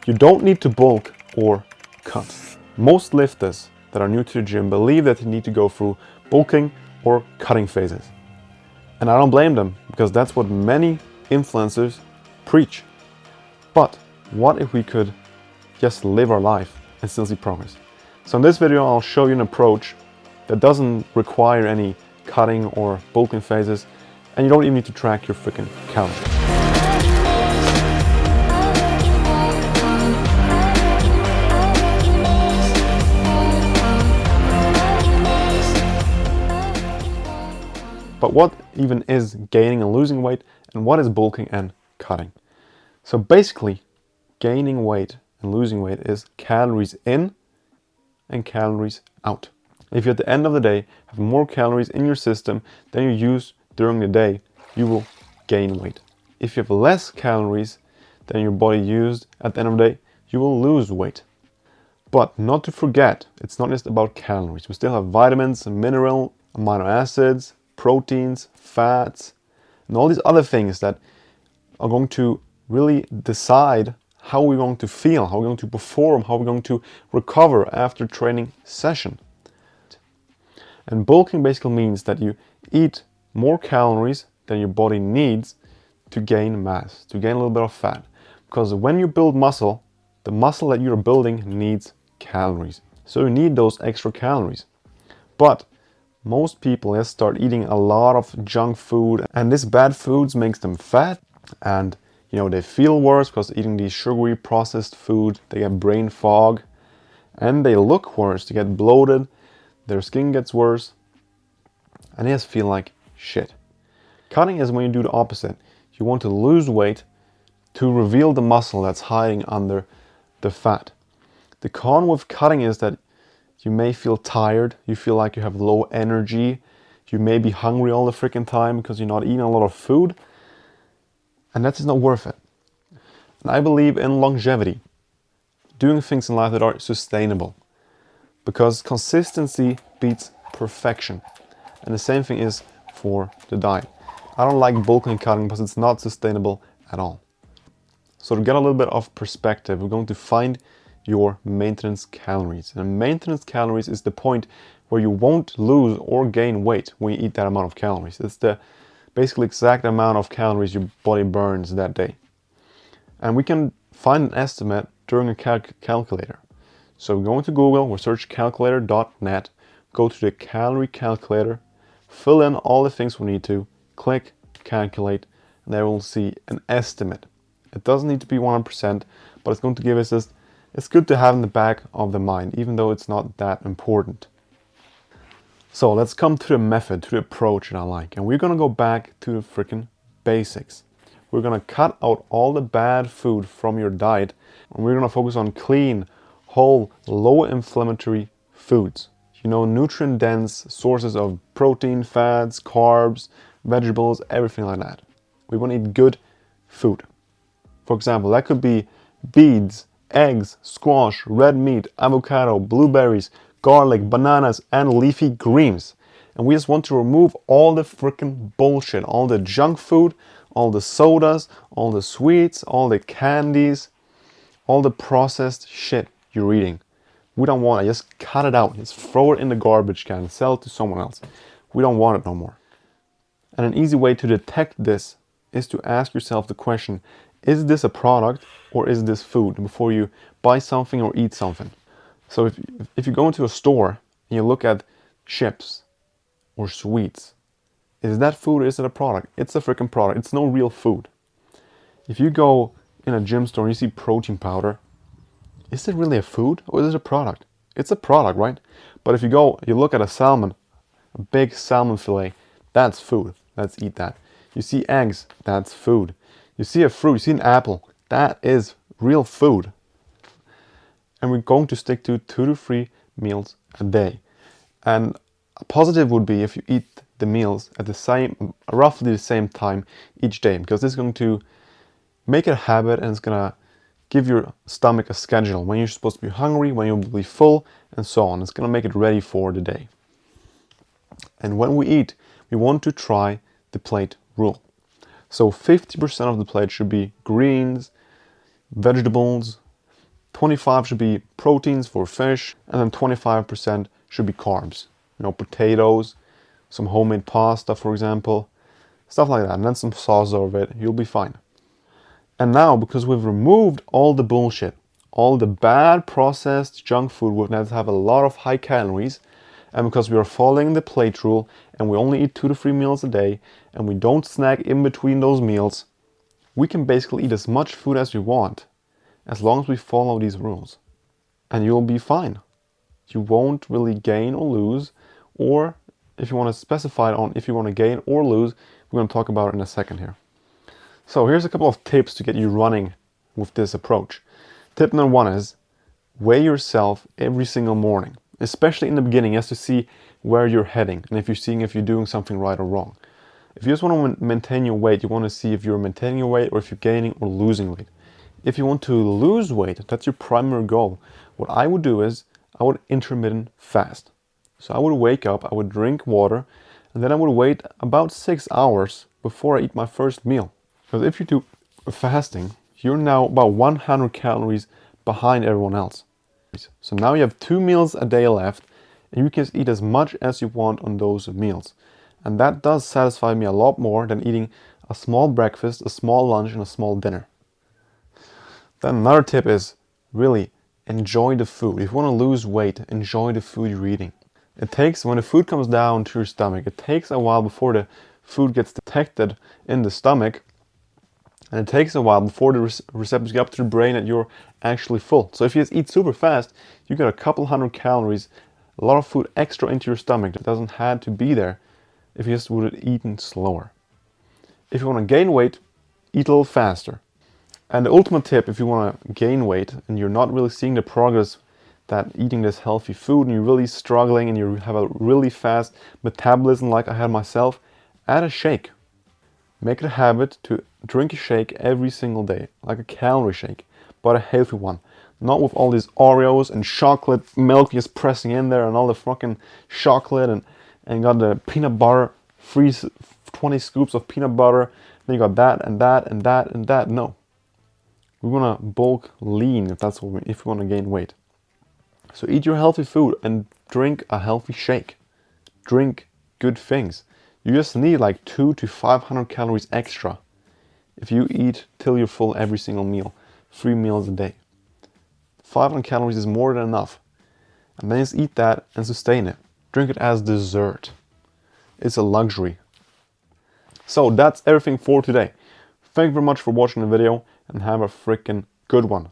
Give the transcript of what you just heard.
You don't need to bulk or cut. Most lifters that are new to the gym believe that they need to go through bulking or cutting phases. And I don't blame them, because that's what many influencers preach. But what if we could just live our life and still see progress? So in this video I'll show you an approach that doesn't require any cutting or bulking phases, and you don't even need to track your freaking calories. But what even is gaining and losing weight, and what is bulking and cutting? So basically, gaining weight and losing weight is calories in and calories out. If you at the end of the day have more calories in your system than you use during the day, you will gain weight. If you have less calories than your body used at the end of the day, you will lose weight. But not to forget, it's not just about calories. We still have vitamins, mineral, amino acids, proteins, fats, and all these other things that are going to really decide how we're going to feel, how we're going to perform, how we're going to recover after training session. And bulking basically means that you eat more calories than your body needs to gain mass, to gain a little bit of fat. Because when you build muscle, the muscle that you're building needs calories. So you need those extra calories. But most people just start eating a lot of junk food, and this bad foods makes them fat, and they feel worse because eating these sugary processed food, they get brain fog, and they look worse, they get bloated, their skin gets worse, and they just feel like shit. Cutting is when you do the opposite. You want to lose weight to reveal the muscle that's hiding under the fat. The con with cutting is that you may feel tired, you feel like you have low energy, you may be hungry all the freaking time because you're not eating a lot of food, and that's just not worth it. And I believe in longevity, doing things in life that are sustainable, because consistency beats perfection. And the same thing is for the diet. I don't like bulking and cutting because it's not sustainable at all. So to get a little bit of perspective, we're going to find your maintenance calories. And maintenance calories is the point where you won't lose or gain weight when you eat that amount of calories. It's the basically exact amount of calories your body burns that day. And we can find an estimate during a calculator. So we go into Google, we search calculator.net, go to the calorie calculator, fill in all the things we need to, click calculate, and there we'll see an estimate. It doesn't need to be 100%, but it's going to give us this. It's good to have in the back of the mind, even though it's not that important. So let's come to the method, to the approach that I like. And we're going to go back to the freaking basics. We're going to cut out all the bad food from your diet, and we're going to focus on clean, whole, low inflammatory foods. Nutrient dense sources of protein, fats, carbs, vegetables, everything like that. We want to eat good food. For example, that could be beets, eggs, squash, red meat, avocado, blueberries, garlic, bananas, and leafy greens. And we just want to remove all the freaking bullshit, all the junk food, all the sodas, all the sweets, all the candies, all the processed shit you're eating. We don't want it. Just cut it out. Just throw it in the garbage can. Sell it to someone else. We don't want it no more. And an easy way to detect this is to ask yourself the question, is this a product or is this food, before you buy something or eat something? So if you go into a store and you look at chips or sweets, is that food or is it a product? It's a freaking product. It's no real food. If you go in a gym store and you see protein powder, is it really a food or is it a product? It's a product, right? But if you look at a salmon, a big salmon fillet, that's food. Let's eat that. You see eggs, that's food. You see a fruit, you see an apple, that is real food. And we're going to stick to 2 to 3 meals a day. And a positive would be if you eat the meals at roughly the same time each day, because this is going to make it a habit, and it's going to give your stomach a schedule when you're supposed to be hungry, when you'll be full, and so on. It's going to make it ready for the day. And when we eat, we want to try the plate rule. So 50% of the plate should be greens, vegetables, 25 should be proteins for fish, and then 25% should be carbs. You know, potatoes, some homemade pasta, for example, stuff like that, and then some sauce over it. You'll be fine. And now, because we've removed all the bullshit, all the bad processed junk food that have a lot of high calories, and because we are following the plate rule and we only eat 2 to 3 meals a day and we don't snack in between those meals, we can basically eat as much food as we want as long as we follow these rules. And you'll be fine. You won't really gain or lose, or if you want to specify it on if you want to gain or lose, we're going to talk about it in a second here. So here's a couple of tips to get you running with this approach. Tip number 1 is weigh yourself every single morning, especially in the beginning, just to see where you're heading and if you're doing something right or wrong. If you just want to maintain your weight, you want to see if you're maintaining your weight or if you're gaining or losing weight. If you want to lose weight, that's your primary goal. What I would do is I would intermittent fast. So I would wake up, I would drink water, and then I would wait about 6 hours before I eat my first meal. Because if you do fasting, you're now about 100 calories behind everyone else. So now you have 2 meals a day left, and you can eat as much as you want on those meals. And that does satisfy me a lot more than eating a small breakfast, a small lunch, and a small dinner. Then another tip is really enjoy the food. If you want to lose weight, enjoy the food you're eating. When the food comes down to your stomach, it takes a while before the food gets detected in the stomach, and it takes a while before the receptors get up to the brain that you're actually full. So if you just eat super fast, you get a couple hundred calories, a lot of food extra into your stomach that doesn't have to be there if you just would have eaten slower. If you want to gain weight, eat a little faster. And the ultimate tip, if you want to gain weight and you're not really seeing the progress that eating this healthy food and you're really struggling and you have a really fast metabolism like I had myself, add a shake. Make it a habit to drink a shake every single day, like a calorie shake, but a healthy one. Not with all these Oreos and chocolate milk just pressing in there and all the fucking chocolate and got the peanut butter, 20 scoops of peanut butter, then you got that and that and that and that. No. We want to bulk lean if we want to gain weight. So eat your healthy food and drink a healthy shake. Drink good things. You just need like 200 to 500 calories extra if you eat till you're full every single meal, 3 meals a day. 500 calories is more than enough. And then just eat that and sustain it. Drink it as dessert. It's a luxury. So that's everything for today. Thank you very much for watching the video and have a freaking good one.